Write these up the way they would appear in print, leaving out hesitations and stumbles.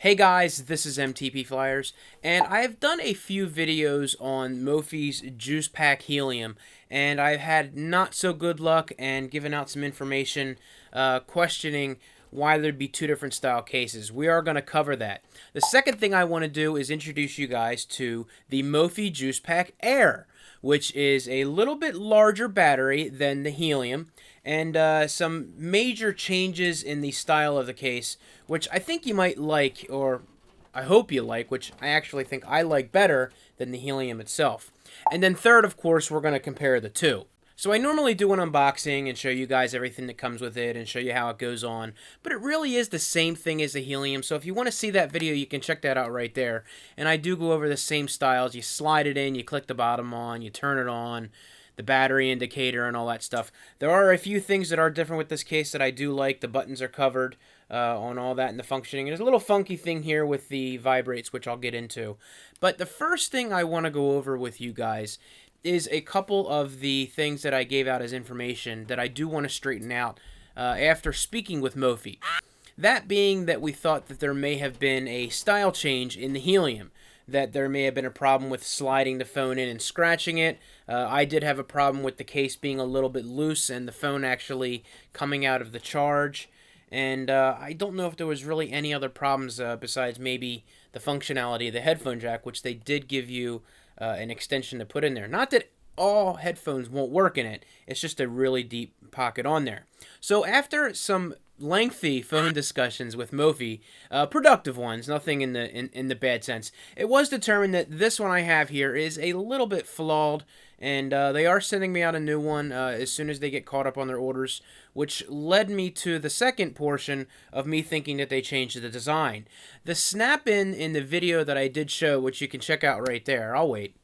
Hey guys, this is MTP Flyers, and I've done a few videos on Mophie's JuicePack Helium, and I've had not so good luck and given out some information questioning why there'd be two different style cases. We are going to cover that. The second thing I want to do is introduce you guys to the Mophie JuicePack Air, which is a little bit larger battery than the Helium, and some major changes in the style of the case, which I think you might like, or I hope you like, which I actually think I like better than the Helium itself. And then third, of course, we're going to compare the two. So I normally do an unboxing and show you guys everything that comes with it and show you how it goes on, but it really is the same thing as the Helium, so if you want to see that video, you can check that out right there. And I do go over the same styles. You slide it in, you click the bottom on, you turn it on, the battery indicator and all that stuff. There are a few things that are different with this case that I do like. The buttons are covered on all that and the functioning. There's a little funky thing here with the vibrates, which I'll get into. But the first thing I want to go over with you guys is a couple of the things that I gave out as information that I do want to straighten out after speaking with Mophie. That being that we thought that there may have been a style change in the Helium, that there may have been a problem with sliding the phone in and scratching it. I did have a problem with the case being a little bit loose and the phone actually coming out of the charge. And I don't know if there was really any other problems besides maybe the functionality of the headphone jack, which they did give you an extension to put in there. Not that all headphones won't work in it. It's just a really deep pocket on there. So after some lengthy phone discussions with Mophie, productive ones, nothing in the bad sense, it was determined that this one I have here is a little bit flawed, and they are sending me out a new one as soon as they get caught up on their orders, which led me to the second portion of me thinking that they changed the design. The snap-in the video that I did show, which you can check out right there. I'll wait.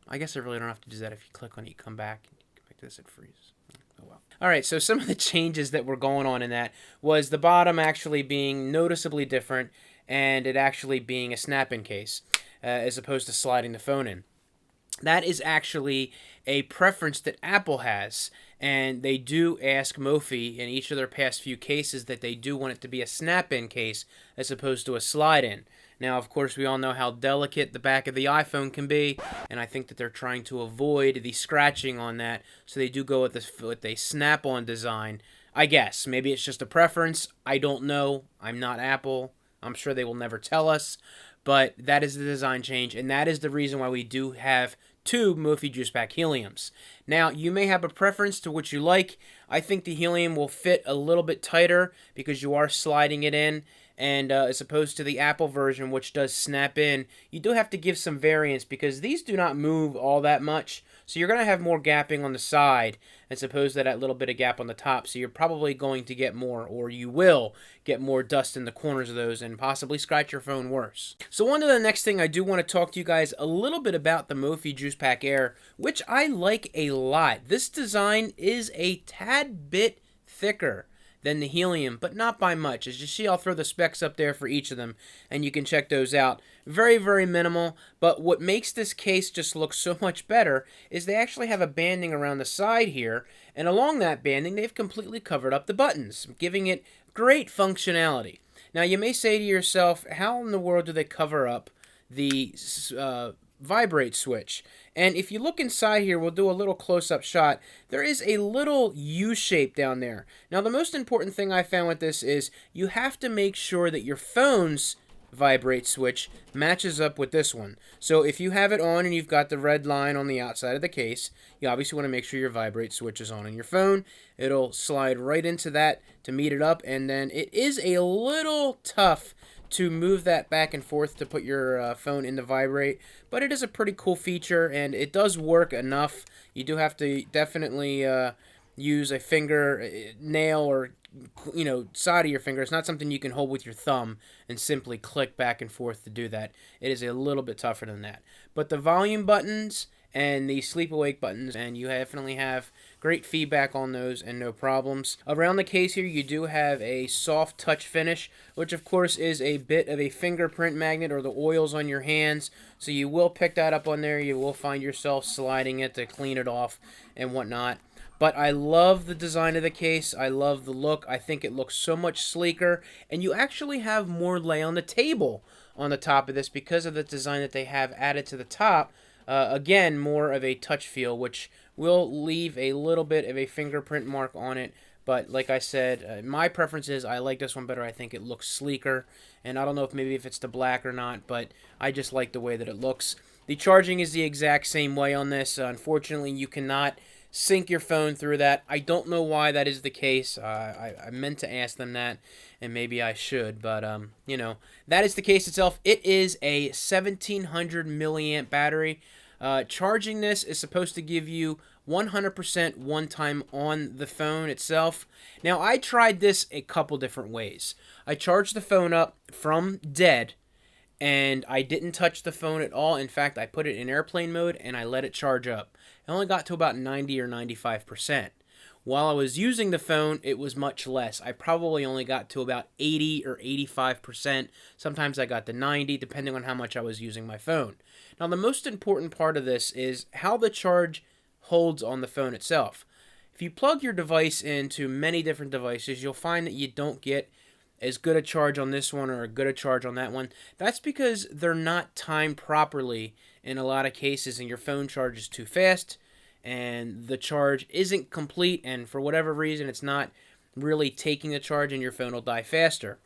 I guess I really don't have to do that. If you click on it, you come back to this, it freezes. Oh well. Alright, so some of the changes that were going on in that was the bottom actually being noticeably different and it actually being a snap-in case as opposed to sliding the phone in. That is actually a preference that Apple has, and they do ask Mophie in each of their past few cases that they do want it to be a snap-in case as opposed to a slide-in. Now, of course, we all know how delicate the back of the iPhone can be, and I think that they're trying to avoid the scratching on that, so they do go with a snap-on design. I guess. Maybe it's just a preference. I don't know. I'm not Apple. I'm sure they will never tell us, but that is the design change, and that is the reason why we do have two Mophie JuicePack Heliums. Now, you may have a preference to what you like. I think the Helium will fit a little bit tighter because you are sliding it in, and as opposed to the Apple version, which does snap in, you do have to give some variance because these do not move all that much. So you're going to have more gapping on the side as opposed to that little bit of gap on the top. So you're probably going to get more, or you will get more dust in the corners of those and possibly scratch your phone worse. So on to the next thing, I do want to talk to you guys a little bit about the Mophie JuicePack Air, which I like a lot. This design is a tad bit thicker than the Helium, but not by much. As you see, I'll throw the specs up there for each of them, and you can check those out. Very, very minimal, but what makes this case just look so much better is they actually have a banding around the side here, and along that banding, they've completely covered up the buttons, giving it great functionality. Now, you may say to yourself, how in the world do they cover up the vibrate switch? And if you look inside here, we'll do a little close-up shot. There is a little U shape down there. Now, the most important thing I found with this is you have to make sure that your phone's vibrate switch matches up with this one. So if you have it on and you've got the red line on the outside of the case, you obviously want to make sure your vibrate switch is on your phone. It'll slide right into that to meet it up, and then it is a little tough to move that back and forth to put your phone in the vibrate, but it is a pretty cool feature and it does work enough. You do have to definitely use a finger nail or side of your finger. It's not something you can hold with your thumb and simply click back and forth to do that. It is a little bit tougher than that. But the volume buttons and the sleep awake buttons, and you definitely have great feedback on those and no problems. Around the case here, you do have a soft touch finish, which of course is a bit of a fingerprint magnet or the oils on your hands, so you will pick that up on there. You will find yourself sliding it to clean it off and whatnot. But I love the design of the case. I love the look. I think it looks so much sleeker. And you actually have more lay on the table on the top of this because of the design that they have added to the top. Again, more of a touch feel, which will leave a little bit of a fingerprint mark on it. But like I said, my preference is I like this one better. I think it looks sleeker. And I don't know if maybe if it's the black or not, but I just like the way that it looks. The charging is the exact same way on this. Unfortunately, you cannot sync your phone through that. I don't know why that is the case. I meant to ask them that, and maybe I should, but you know, that is the case itself. It is a 1700 milliamp battery. Charging this is supposed to give you 100% one time on the phone itself. Now, I tried this a couple different ways. I charged the phone up from dead, and I didn't touch the phone at all. In fact, I put it in airplane mode and I let it charge up. It only got to about 90 or 95%. While I was using the phone, it was much less. I probably only got to about 80 or 85%. Sometimes I got to 90, depending on how much I was using my phone. Now, the most important part of this is how the charge holds on the phone itself. If you plug your device into many different devices, you'll find that you don't get as good a charge on this one or a good a charge on that one. That's because they're not timed properly in a lot of cases, and your phone charges too fast, and the charge isn't complete, and for whatever reason, it's not really taking the charge, and your phone will die faster.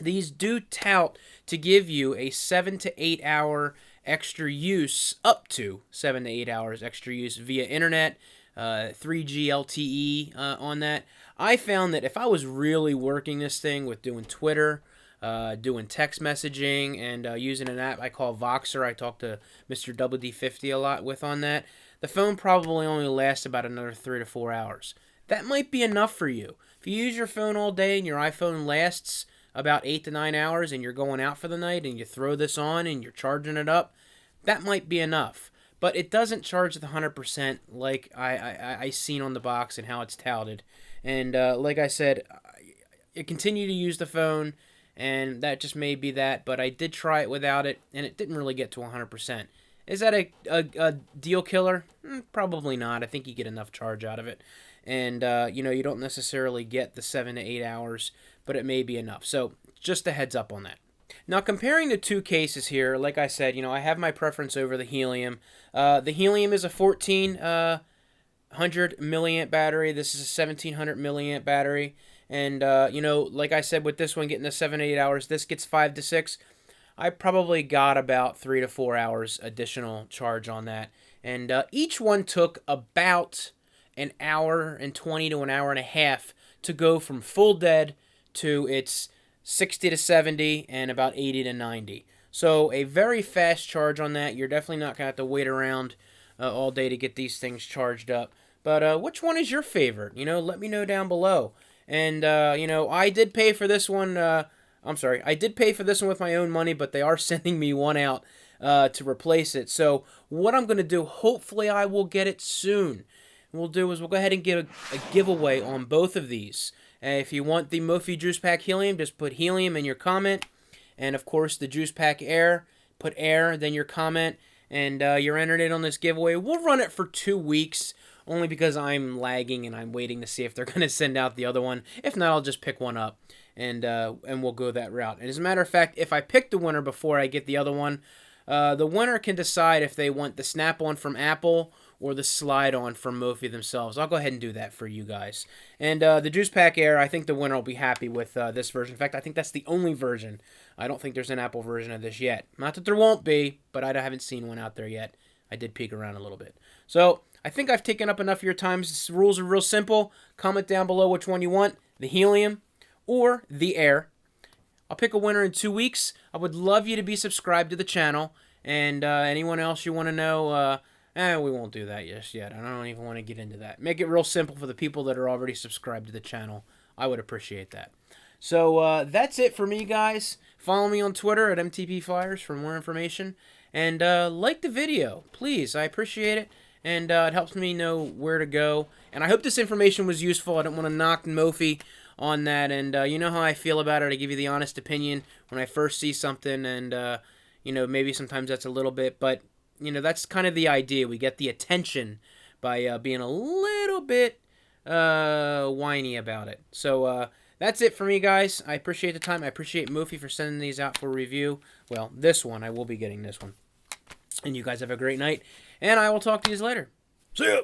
These do tout to give you a 7 to 8 hour extra use, up to 7 to 8 hours extra use via internet, 3G LTE on that. I found that if I was really working this thing with doing Twitter, doing text messaging, and using an app I call Voxer, I talk to Mr. WD50 a lot with on that, the phone probably only lasts about another 3 to 4 hours. That might be enough for you. If you use your phone all day and your iPhone lasts about 8 to 9 hours and you're going out for the night and you throw this on and you're charging it up, that might be enough. But it doesn't charge at 100% like I seen on the box and how it's touted. And like I said, I continue to use the phone, and that just may be that. But I did try it without it, and it didn't really get to 100%. Is that a deal killer? Probably not. I think you get enough charge out of it. And, you know, you don't necessarily get the 7 to 8 hours, but it may be enough. So just a heads up on that. Now, comparing the two cases here, like I said, you know, I have my preference over the Helium. The Helium is a 1400 milliamp battery. This is a 1700 milliamp battery. And, you know, like I said, with this one getting the 7 to 8 hours, this gets 5 to 6. I probably got about 3 to 4 hours additional charge on that. And each one took about an hour and 20 to an hour and a half to go from full dead to its 60 to 70 and about 80 to 90. So a very fast charge on that. You're definitely not going to have to wait around all day to get these things charged up. But which one is your favorite? You know, let me know down below. And, you know, I did pay for this one. I did pay for this one with my own money, but they are sending me one out to replace it. So what I'm going to do, hopefully I will get it soon. What we'll do is we'll go ahead and give a giveaway on both of these. If you want the Mophie JuicePack Helium, just put Helium in your comment. And, of course, the JuicePack Air, put Air, then your comment. And you're entered in on this giveaway. We'll run it for 2 weeks, only because I'm lagging and I'm waiting to see if they're going to send out the other one. If not, I'll just pick one up, and we'll go that route. And as a matter of fact, if I pick the winner before I get the other one, the winner can decide if they want the Snap-on from Apple or the slide-on from Mophie themselves. I'll go ahead and do that for you guys. And the JuicePack Air, I think the winner will be happy with this version. In fact, I think that's the only version. I don't think there's an Apple version of this yet. Not that there won't be, but I haven't seen one out there yet. I did peek around a little bit. So I think I've taken up enough of your time. The rules are real simple. Comment down below which one you want, the Helium or the Air. I'll pick a winner in 2 weeks. I would love you to be subscribed to the channel. And anyone else you want to know, we won't do that just yet. I don't even want to get into that. Make it real simple for the people that are already subscribed to the channel. I would appreciate that. So that's it for me, guys. Follow me on Twitter at MTP Flyers for more information. And like the video, please. I appreciate it. And it helps me know where to go. And I hope this information was useful. I don't want to knock Mophie on that. And you know how I feel about it. I give you the honest opinion when I first see something. And, you know, maybe sometimes that's a little bit. But, you know, that's kind of the idea. We get the attention by being a little bit whiny about it. So that's it for me, guys. I appreciate the time. I appreciate Mophie for sending these out for review. Well, this one. I will be getting this one. And you guys have a great night. And I will talk to you later. See ya!